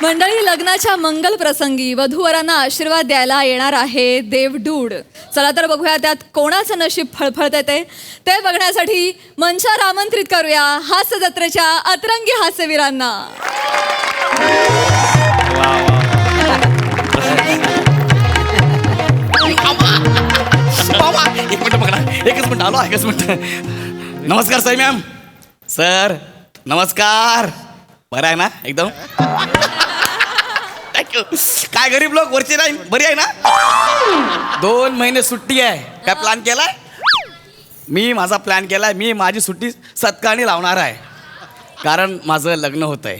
मंडळी, लग्नाच्या मंगल प्रसंगी वधूवरांना आशीर्वाद द्यायला येणार आहे देवडूड. चला तर बघूया त्यात कोणाचं नशीब फळफळतंय ते बघण्यासाठी मंचावर आमंत्रित करूया हास्य जत्रेच्या अतरंगी हास्यवीरांना. एक मिनिट बघा, एकच मिनिट आलो, एकच मिनिट. नमस्कार साई मॅम. सर नमस्कार. बरं आहे ना एकदम? थँक्यू. काय गरीब लोक वरची नाही बरी आहे ना? 2 महिने सुट्टी आहे. काय प्लॅन केलाय? मी माझा प्लॅन केलाय. मी माझी सुट्टी सत्कारणी लावणार आहे, कारण माझं लग्न होत आहे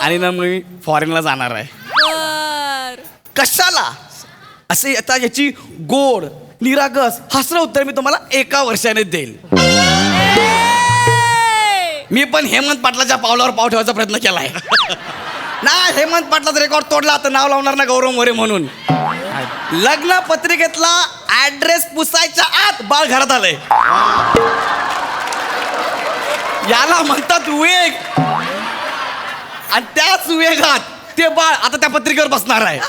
आणि ना मी फॉरेनला जाणार आहे. कशाला असे आता याची गोड निरागस हसरं उत्तर मी तुम्हाला 1 वर्षाने देईल. मी पण हेमंत पाटलाच्या पावलावर पाव ठेवायचा प्रयत्न केला आहे ना. हेमंत पाटलाचा रेकॉर्ड तोडला तर नाव लावणार ना गौरव मोरे म्हणून. लग्न पत्रिकेतला ऍड्रेस पुसायच्या आत बाळ घरात आलंय. याला म्हणतात वेग, आणि त्याच वेगात ते बाळ आता त्या पत्रिकेवर बसणार आहे.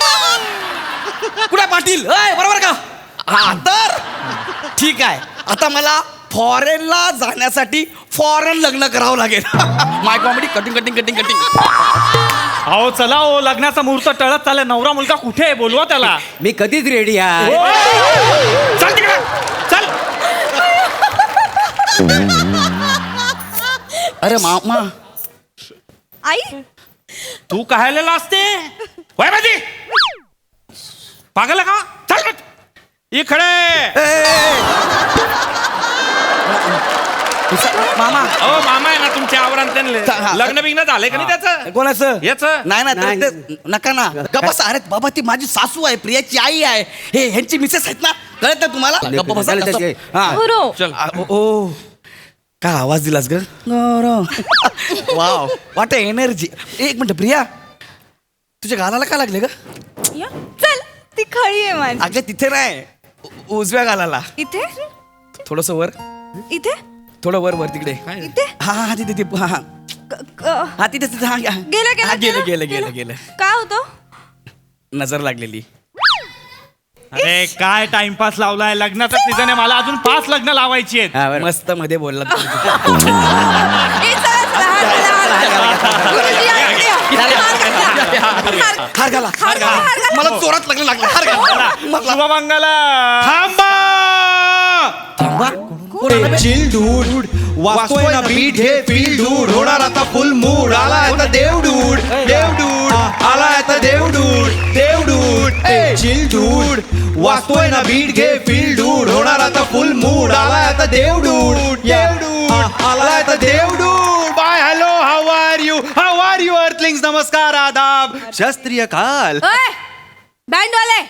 कुठे पाटील बरोबर का? हा तर ठीक आहे. आता मला फॉरेनला जाण्यासाठी फॉरेन लग्न करावं लागेल. My comedy cutting cutting cutting cutting. अहो चला, हो लग्नाचा मुहूर्त टळत चाललाय. नवरा मुलगा कुठे आहे? बोलवा त्याला. मी कधीच रेडी आहे. चल तिकडे चल. अरे मामा, आई तू कहायला असते वय माझी पागल का? चल इकडे. मामा अहो मामा आहे ना तुमच्या आवरात त्यांना लग्न बिग्न झालंय का नाही त्याचं? कोणाचं? याचं? नाही ना नका ना गप्पा. अरे बाबा, ती माझी सासू आहे, प्रियाची आई आहे. हे ह्यांची मिसेस आहेत ना, कळत ना तुम्हाला? गप्पा बसा. हा चल. ओ काय आवाज दिलास ग? वाव, वाट एनर्जी. एक मिनिट प्रिया, तुझ्या गालाला काय लागले ग? चल, ती खळी आहे माझी. अगं तिथे नाही, उजव्या गालाला. इथे थोडस वर, इथे थोडं वर वर तिकडे. इथे हा हा तिथे तिथे हा हा तिथे तिथे. हा गेलं गेलं. काय होतं? नजर लागलेली. अरे काय टाइमपास लावलाय. लग्नाचा सीझन आहे, मला अजून 5 लग्न लावायची आहेत. मस्त मध्ये बोलला. हार घाला. मला जोरात लग्न लागलं. हार घाला. शुभमंगला. थांबा. थांबा. चिल डूड वाचतोय ना बीट घे फील डूड. होणार आता फुल मूड. आला आता देवडूड देवडूड. आला आता देवडूड देवडूड. चिल डूड वाचतोय ना बीट घे फील डूड. होणार आता फुल मूड. आला आता देवडूड देवडूड. आला आता देवडूड. Bye hello, how are you earthlings. नमस्कार, आदाब, शास्त्रीय काल. बँड वाले,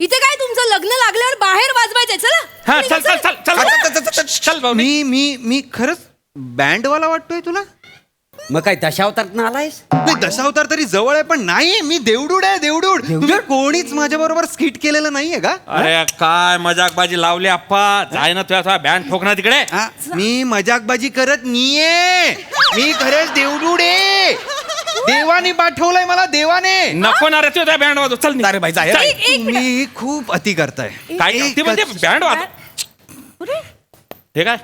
इथे काय तुमचं लग्न लागल्यावर बाहेर वाजवायचंय? चला. हा चल चल चल चल चल भाऊ. मी खरंच बँडवाला वाटतोय तुला? मग काय दशावतारात आलायस? नाही, दशावतार तरी जवळ आहे, पण नाही, मी देवडूड आहे. देवडूड. तुम्ही कोणीच माझ्या बरोबर स्किट केलेलं नाहीये का? अरे काय मजाकबाजी लावली आप्पा. जाय ना तुझ्या बँड ठोकणार तिकडे. मी मजाकबाजी करत नाहीये. मी खरंच देवडूड आहे. देवाने पाठवलंय मला, देवाने. नको ना रे तुझ्या बँड वाजव. चल अरे बाई जाय. तुम्ही खूप अति करताय. काय ती म्हणते बँड वाजव. हे काय?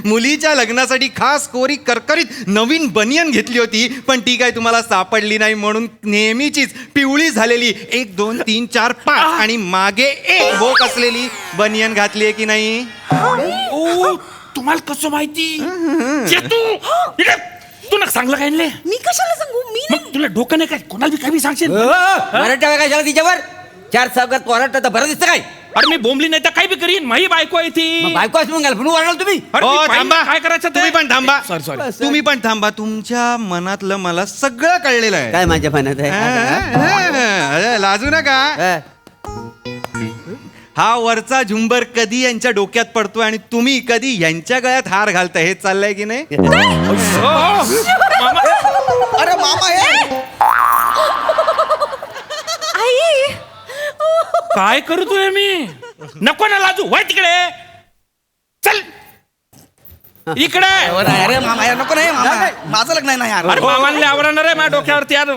मुलीच्या लग्नासाठी खास कोरी करकरीत नवीन बनियन घेतली होती, पण ती काय तुम्हाला सापडली नाही, म्हणून नेहमीचीच पिवळी झालेली 1 2 3 4 5 आणि मागे 1 भोक असलेली बनियन घातली आहे की नाही? ओ तुम्हाला कसं माहिती? तू ना सांगलं काय? मी कशाला सांगू? मी मग तुला डोकं नाही काय? कोणाला बी काही सांगशील? मराठा काय झालं तिच्यावर? 4 चौकात पोराट तर बरं दिसतं काय? अरे मी बोंबली नाही तर काही बी करीन. माझी बायको आहे ती. बायको असं मग पण वाढाल तुम्ही. अरे मी पाहिलं थांबा. काय करायचं ते? तुम्ही पण थांबा. सॉरी. तुम्ही पण थांबा. तुमच्या मनातलं मला सगळं कळलेलं आहे. काय माझ्या मनात आहे? लाजू नका. हा वरचा झुंबर कधी यांच्या डोक्यात पडतोय आणि तुम्ही कधी यांच्या गळ्यात हार घालताय, हे चाललंय की नाही? अरे मामा हे आई काय करतोय मी? नको ना लाजू. वय तिकडे चल. इकडे अरे मामा यार नको नाही मामा माझं लग्न आहे ना यार अरे मामाला आवडणार आहे माझ्या डोक्यावरती यार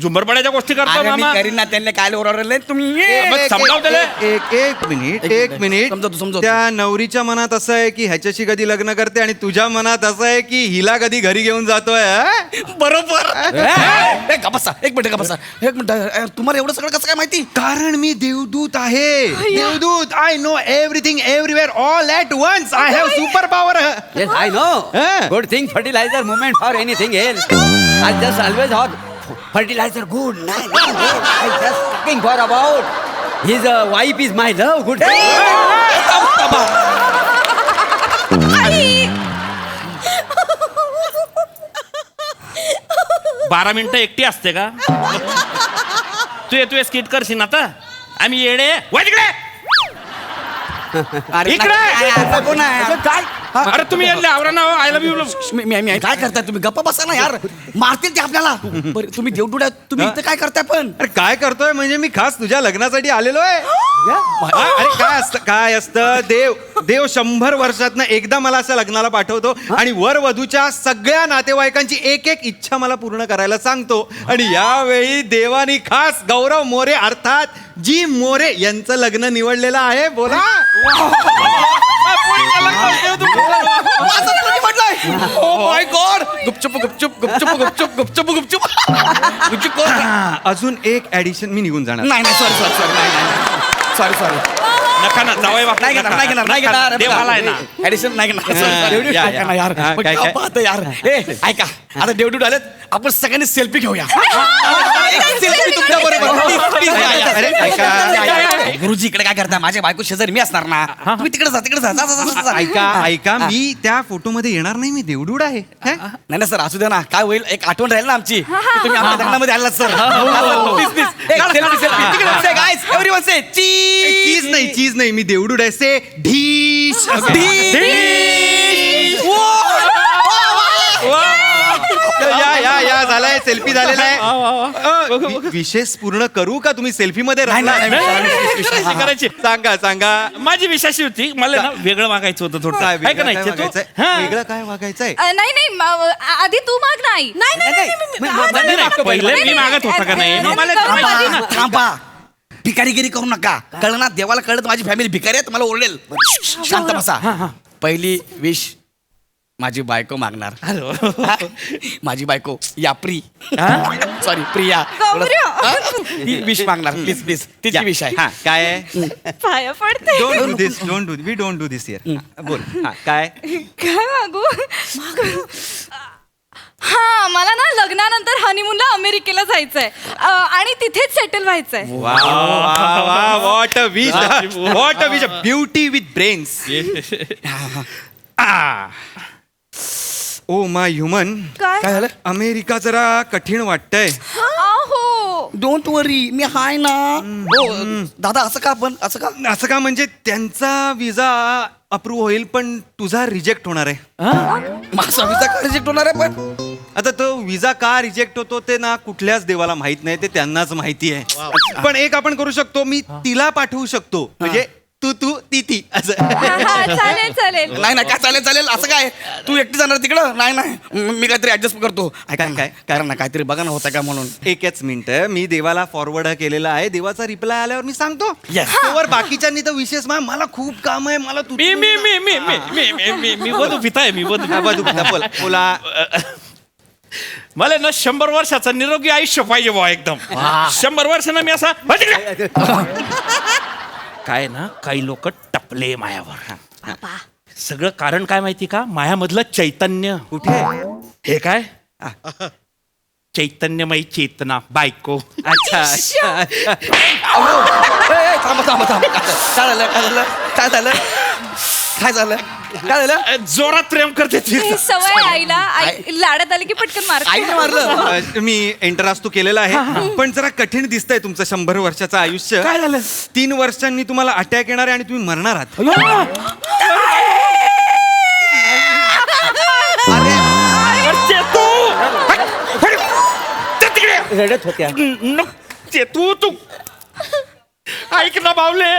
झुंबरपड्याच्या गोष्टी करतो अरे मी मामा करीन ना त्यांनी काय ओरडले तुम्ही मग समजाव त्याला. एक मिनिट समजवतो. त्या नवरीच्या मनात असं आहे की ह्याच्याशी कधी लग्न करते आणि तुझ्या मनात असं आहे की हिला कधी घरी घेऊन जातोय हा? बरोबर एक मिनिट तुम्हाला एवढं सगळं कसं काय माहिती कारण मी देवदूत आहे देवदूत I know everything everywhere all at once I have super power Yes, I know. Huh? Good thing fertilizer movement for anything else. I just always thought fertilizer good. Nice, good. I just talking for about his wife is my love. Good. 12 मिनिटं एकटी असते का तू येतोय skit करशील आता आम्ही येडे वळ तिकडे अरे इकडे. नाही, असं कोण आहे? काय? अरे तुम्ही येडले आवरा ना आय लव्ह यू मी काय करताय तुम्ही गप्पा बसा ना यार मारतील ते आपल्याला बरं, तुम्ही देवडुड्या तुम्ही इथं काय करताय पण अरे काय करतोय म्हणजे मी खास तुझ्या लग्नासाठी आलेलो आहे अरे काय असतं देव 100 वर्षातनं एकदा मला असं लग्नाला पाठवतो आणि वर वधूच्या सगळ्या नातेवाईकांची एक एक इच्छा मला पूर्ण करायला सांगतो आणि यावेळी देवानी खास गौरव मोरे अर्थात जी मोरे यांचं लग्न निवडलेलं आहे बोला माझं लग्न म्हटलंय ओ माय गॉड गुपचुप गुपचुप गुपचुप गुपचुप गुपचुप गुपचुप गुपचुप कोण अजून एक ऍडिशन मी निघून जाणार नाही सॉरी नका ना जावई बाप नाही घेणार देवाला आहे ना ऍडिशन नाही या, या. घेणार यार हा, मग काय? गप्पा यार ए ऐका आता देवडूड आलेत आपण सगळ्यांनी सेल्फी घेऊया सेल्फी तुमच्या अरे, ऐका. गुरुजी इकडे काय करता माझ्या बायको शेजारी मी असणार ना तुम्ही तिकडे जा ऐका मी त्या फोटो मध्ये येणार नाही मी देवडूड आहे हा? नाही ना सर असू द्या ना काय होईल एक आठवण राहील ना आमची की तुम्ही आमच्या लग्नामध्ये आलात सर चीज नाही मी देवडूड आहे से ढीश या झालाय सेल्फी झालेला आहे विशेष पूर्ण करू का तुम्ही सेल्फी मध्ये राहणार विषयाची करायची सांगा माझी विषयाची होती मला ना वेगळं मागायचं होतं थोडं काय आहे का नाही वेगळं चेतू? काय हा. वेगळं काय वागायचंय नाही आधी तू माग नाही नाही, नाही, पहिले मी मागत होता का नाही मग मला माहिती ना. थांबा भिकारीगिरी करू नका कळलं ना देवाला कळत माझी फॅमिली भिकारी आहे मला ओरडेल शांत बसा पहिली विश माझी बायको मागणार माझी बायको याप्री सॉरी प्रिया हा? ती विश मागणार प्लीज तिची विश आहे हा काय आहे पाया पडते डोंट डू दिस हिअर बोल हा काय काय मागू हा मला ना लग्नानंतर हनीमूनला अमेरिकेला जायचंय आणि तिथेच सेटल व्हायचंय what a wish beauty with brains oh my human काय काय झालं अमेरिका जरा कठीण वाटतंय हो डोंट वरी मी हाय ना हो दादा असं का आपण असं का म्हणजे त्यांचा विजा अप्रूव्ह होईल पण तुझा रिजेक्ट होणार आहे माझा विजा का रिजेक्ट होणार आहे पण आता तो विजा का रिजेक्ट होतो ते ना कुठल्याच देवाला माहित नाही ते त्यांनाच माहिती आहे पण एक आपण करू शकतो मी तिला पाठवू शकतो म्हणजे तू ती असं चालेल नाही काय चालेल असं काय तू एकटी जाणार तिकडं नाही मी काहीतरी ऍडजस्ट करतो काय कारण ना काहीतरी बघा ना होतं का म्हणून एकच मिनिट मी देवाला फॉरवर्ड केलेला आहे देवाचा रिप्लाय आल्यावर मी सांगतो Yes. तोवर बाकीच्यांनी तर विशेष मला खूप काम आहे मला तू मी वधू पिता आहे मी वधू बोला मला ना 100 वर्षाचं निरोगी आयुष्य पाहिजे बुवा एकदम 100 वर्षानं मी असा काय ना काही लोक टपले मायावर सगळं कारण काय माहिती का मायामधलं चैतन्य कुठे हे काय चैतन्यमयी चेतना बायको अच्छा थांबा काय झालं जोरात प्रेम करते ती. सवय आईला लाडात आली की पटकन मार आईने मारलं मी एंटरास तू केलेला आहे पण जरा कठीण दिसतंय तुमचं 100 वर्षाचं आयुष्य काय झालं 3 वर्षांनी तुम्हाला अटॅक येणार आहे आणि तुम्ही मरणार आहात रडत होत्या तू ऐक ना बावले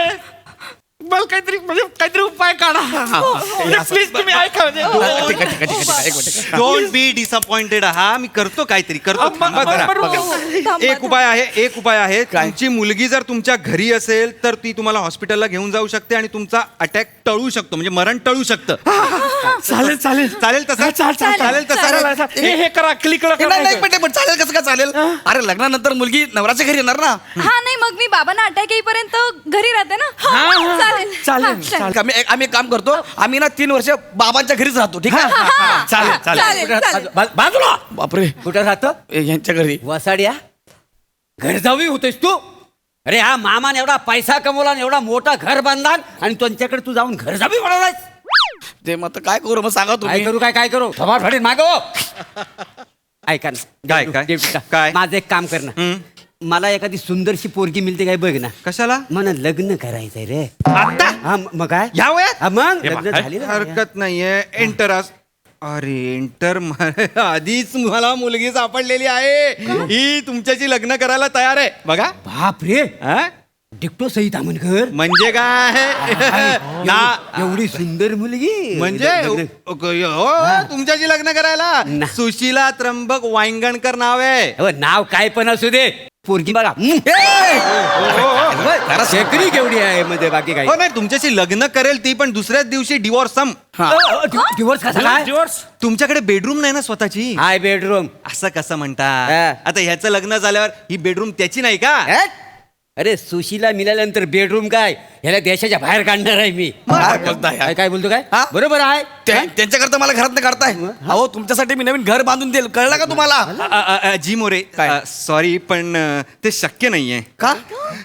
मला काहीतरी म्हणजे काहीतरी उपाय काढा प्लीज तुम्ही ऐका म्हणजे. ठीक आहे, ठीक आहे, ठीक आहे, ठीक आहे, एक मिनिट. Don't be disappointed. हा मी करतो काहीतरी करतो. अ, म- थांबा जरा. बरोबर. थांबा. एक उपाय आहे तुमची मुलगी जर तुमच्या घरी असेल तर ती तुम्हाला हॉस्पिटलला घेऊन जाऊ शकते आणि तुमचा अटॅक टळू शकतो, म्हणजे मरण टळू शकतं. चालेल चालेल चालेल तसं चालेल तसं. हे करा क्लिक नाही, नाही, पण चालेल कसं काय चालेल? अरे लग्नानंतर मुलगी नवराच्या घरी येणार ना. हा नाही मग मी बाबांना अटॅक येईपर्यंत घरी राहते ना. चालेल चालेल, हा, चालेल. आम्ही एक काम करतो, आम्ही ना 3 वर्ष बाबांच्या घरीच राहतो. ठीक आहे. चालेल चालेल चालेल चालेल. बाजूला बापरे, कुठं राहतो यांच्या घरी. वसाड्या घर जावी होतेस तू. अरे हा मामाने एवढा पैसा कमवला आणि एवढा मोठा घर बांधला आणि त्यांच्याकडे तू जाऊन घर जावी म्हणालास. ते मग आता काय करू मग सांगा काय तुम्ही. काय करू थोडा फाडीन मागो. ऐका ना काय? डेप्युटी, काय? माझं एक काम कर ना. मला एखादी सुंदरशी पोरगी मिळते काय बघ ना. कशाला? मला लग्न करायचंय रे. आता हा मग काय या वयात हा, मग हे लग्न बघ, झाली ना. हरकत नाहीये. एंटर अरे एंटर आधीच मला मुलगी सापडलेली आहे. ही तुमच्याशी लग्न करायला तयार आहे बघा. बाप रे हा? डिक्टो सहित आमनकर म्हणजे काय ना एवढी सुंदर मुलगी म्हणजे लग्न- हो तुमच्याशी लग्न करायला. ना. सुशीला त्र्यंबक वांगणकर नाव आहे. अहो, नाव काय पण असू दे पोरगी बघा. शेकरी केवढी आहे म्हणजे बाकी काय. हो नाही तुमच्याशी लग्न करेल ती, पण दुसऱ्याच दिवशी डिवोर्स डिवोर्स कसा काय. तुमच्याकडे बेडरूम नाही ना स्वतःची. हाय बेडरूम. असं कसं म्हणता? हा. आता ह्याचं लग्न झाल्यावर ही बेडरूम त्याची नाही का? अरे सुशीला मिळाल्यानंतर बेडरूम काय ह्याला देशाच्या बाहेर काढणार आहे मी. काय बोलताय यार? काय बोलतो काय हा? बरोबर आहे. त्यांच्याकरता मला घरात काढताय. अहो तुमच्यासाठी मी नवीन घर बांधून देईल, कळलं का तुम्हाला? जी मोरे काय? सॉरी पण ते शक्य नाहीये. का?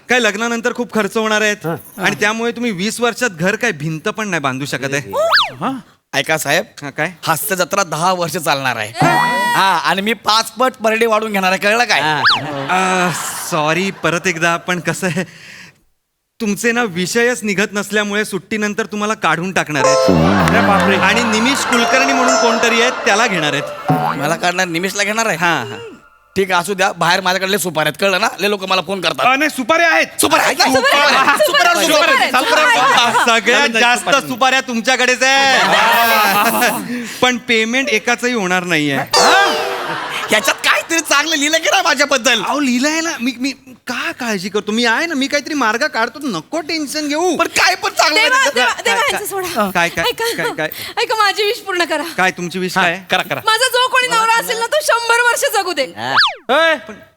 काय लग्नानंतर खूप खर्च होणार आहेत आणि त्यामुळे तुम्ही 20 वर्षात घर काय भिंत पण नाही बांधू शकत आहे. ऐका साहेब, हा, काय? हास्य जत्रा 10 वर्ष चालणार आहे. हा आणि मी 5 पट पर डे वाढून घेणार आहे, कळलं काय? हा. सॉरी परत एकदा, पण कसं आहे तुमचे ना विषयच निघत नसल्यामुळे सुट्टीनंतर तुम्हाला काढून टाकणार आहेत आणि निमिष कुलकर्णी म्हणून कोणतरी आहेत त्याला घेणार आहेत. मला काढणार, निमिषला घेणार आहे. हा हा. ठीक आहे, असू द्या. बाहेर माझ्याकडले सुपार आहेत, कळलं ना? ले लोक मला फोन करतात. नाही सुपारे आहेत. सुपार आहेत ना? सुपार आहेत. सगळ्यात जास्त सुपाऱ्या तुमच्याकडेच आहे. पण पेमेंट एकाचही होणार नाहीये. ह्याच्यात काहीतरी चांगलं लिहिलं की नाही माझ्याबद्दल? अहो लिहिलंय ना मी का काळजी करतो? मी आहे ना, मी काहीतरी मार्ग काढतो, नको टेन्शन घेऊ. पण काय पण चांगलं देवा नाही. देवा देवा यांचं सोडा. काय काय ऐका काय काय ऐका माझी विश पूर्ण करा. काय तुमची विश काय? करा करा माझा जो कोणी नवरा असेल ना तो 100 वर्ष जगू दे.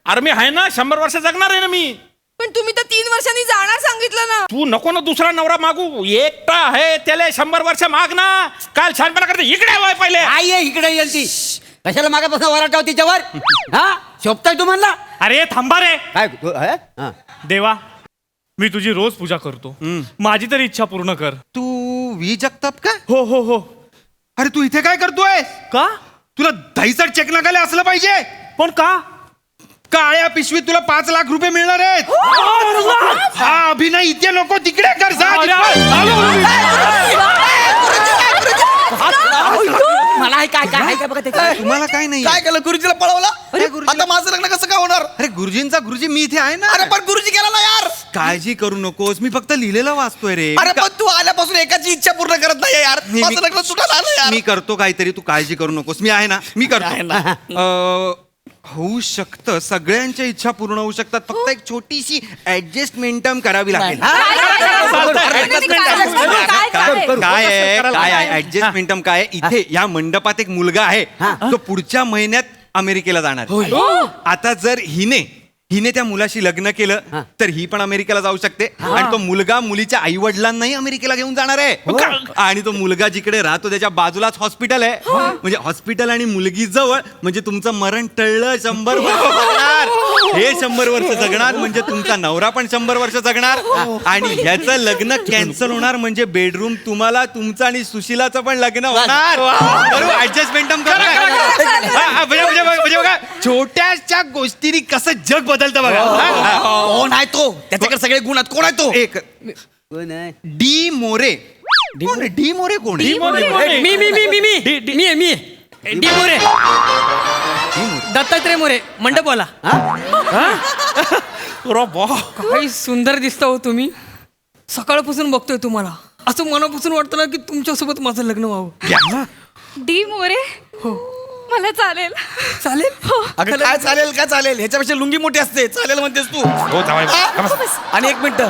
अरे मी आहे ना 100 वर्ष जगणार आहे ना मी. पण तुम्ही तर 3 वर्षांनी जाणार सांगितलं ना. तू नको ना दुसरा नवरा मागू, एकटा आहे त्याला 100 वर्ष माग ना. काल छानपणा करते इकडे वय पहिले. आई आहे इकडे येईल ती. कशाला मागापासून वराटाव तिच्यावर. हा शोभताय तू म्हणला अरे थांबा रे काय हा. देवा मी तुझी रोज पूजा करतो. माझी तरी इच्छा पूर्ण कर. तू वी जगताप का? हो हो हो. अरे तू इथे काय करतोय? का तुला दहीसर चेक नकाले असलं पाहिजे. पण का काळ्या पिशवीत तुला 5 लाख रुपये मिळणार आहेत. हा अभिनय इथे नको, तिकडे कर जा. मला आहे काय काय आहे काय बघा त्याच्यात. तुम्हाला काय नाही? काय केलं? गुरुजीला पळवलं? अरे गुरुजीला- आता माझं लग्न कसं काय होणार? अरे गुरुजींचा गुरुजी मी इथे आहे ना. अरे पण गुरुजी गेला ना यार. काळजी करू नकोस, मी फक्त लिहिलेलं वाचतोय रे. अरे पण तू आल्यापासून एकाची इच्छा पूर्ण करत नाही यार. माझं लग्न सुटायला आलं यार. मी करतो काहीतरी, तू काळजी करू नकोस, मी आहे ना, मी आहे ना. करतो. होऊ शकतं, सगळ्यांच्या इच्छा पूर्ण होऊ शकतात, फक्त एक छोटीशी ऍडजस्टमेंट करावी लागेल. काय आहे ऍडजस्टमेंट काय आहे? इथे या मंडपात एक मुलगा आहे, तो पुढच्या महिन्यात अमेरिकेला जाणार आहे. आता जर हिने त्या मुलाशी लग्न केलं तर ही पण अमेरिकेला जाऊ शकते आणि तो मुलगा मुलीच्या आई वडिलांनाही अमेरिकेला घेऊन जाणार आहे. आणि तो मुलगा जिकडे राहतो त्याच्या बाजूलाच हॉस्पिटल आहे, म्हणजे हॉस्पिटल आणि मुलगी जवळ, म्हणजे तुमचं मरण टळलं. 100 वर्ष जगणार हे, 100 वर्ष जगणार म्हणजे तुमचा नवरा पण 100 वर्ष जगणार. आणि ह्याचं लग्न कॅन्सल होणार म्हणजे बेडरूम तुम्हाला, तुमचं आणि सुशीलाचं पण लग्न होणार. बरोबर, ऍडजस्टमेंट बघा, छोट्याशा गोष्टींनी कसं जग बदलतं बघा. कोण आहे तो? त्याच्याकडे सगळे गुण आहेत. कोण आहे तो? एक कोण आहे? डी मोरे. डी मोरे कोण आहे? मी डी मोरे, दत्तात्रय मोरे, मंडपवाला. काय सुंदर दिसता हो तुम्ही. सकाळपासून बघतोय तुम्हाला असं मनापासून वाटतं ना की तुमच्यासोबत माझं लग्न व्हावं. डी मोरे हो मला चालेल. चालेल. अगं काय चालेल काय चालेल, ह्याच्यापेक्षा लुंगी मोठी असते. चालेल म्हणतेस तू. हो जावई हा? बापू. आणि एक मिनिट,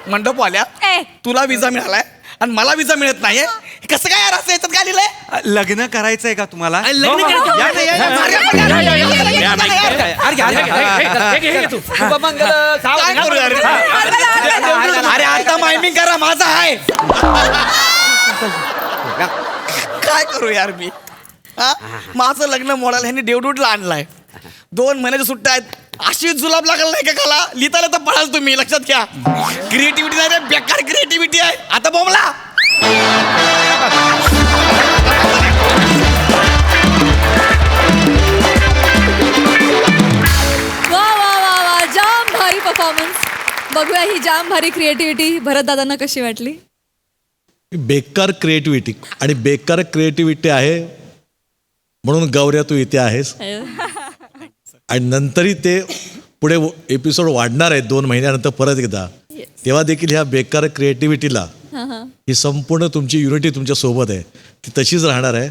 मंडप आल्या ए. तुला विजा मिळालाय आणि मला विजा मिळत नाहीये. कसं काय यार, असं याच्यात काय लिहिलंय? लग्न करायचंय का तुम्हाला? आणि लग्न करायचं. या ना, या ना. शुभमंगल काय करू यार? अरे आता मायमिंग करा, माझा आहे. काय करू यार मी? हा? माझं लग्न मोडायला ह्यांनी देवडूडला आणलाय. 2 महिन्याच्या सुट्ट्या आहेत. अशी जुलाब लागल नाही का खाला? लिहिताला तर पडाल तुम्ही, लक्षात घ्या. क्रिएटिव्हिटी नाही रे, बेकार क्रिएटिव्हिटी आहे. आता बोंबला. वा वा वा वा, जाम भारी परफॉर्मन्स. बघूया ही जाम भारी क्रिएटिव्हिटी भरत दादांना कशी वाटली. बेकार क्रिएटिव्हिटी आणि बेकार क्रिएटिव्हिटी आहे म्हणून गौऱ्या तू इथे आहेस. आणि नंतरही ते पुढे एपिसोड वाढणार आहे 2 महिन्यानंतर परत एकदा. तेव्हा देखील ह्या बेकार क्रिएटिव्हिटीला ही संपूर्ण तुमची युनिटी तुमच्या सोबत आहे ती तशीच राहणार आहे.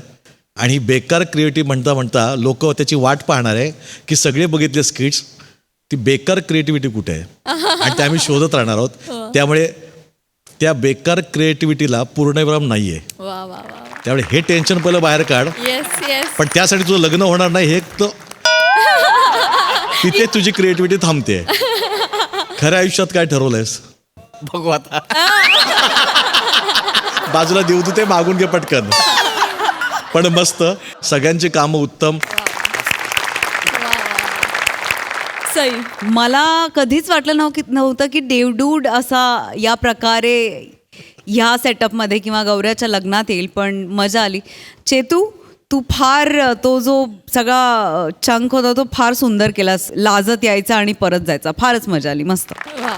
आणि ही बेकार क्रिएटिव्ह म्हणता म्हणता लोक त्याची वाट पाहणार आहे की सगळे बघितले स्किट्स, ती बेकार क्रिएटिव्हिटी कुठे आहे आणि ते आम्ही शोधत राहणार आहोत. त्यामुळे त्या बेकार क्रिएटिव्हिटीला पूर्णविराम नाही आहे. वा वा वा. त्यामुळे हे टेन्शन पहिलं बाहेर काढ. Yes yes. पण त्यासाठी तुझं लग्न होणार नाही हे तर तिथे तुझी क्रिएटिव्हिटी थांबते. खऱ्या आयुष्यात काय ठरवलंयस? बघू आता. बाजूला देऊ तू ते मागून घे पटकन. पण मस्त, सगळ्यांची कामं उत्तम. सई. मला कधीच वाटलं नव्हतं की देवडूड असा या प्रकारे ह्या सेटअपमध्ये किंवा गौऱ्याच्या लग्नात येईल. पण मजा आली. चेतू, तू फार तो जो सगळा चंक होता तो फार सुंदर केलास. लाजत यायचा आणि परत जायचा. फारच मजा आली. मस्त. वा.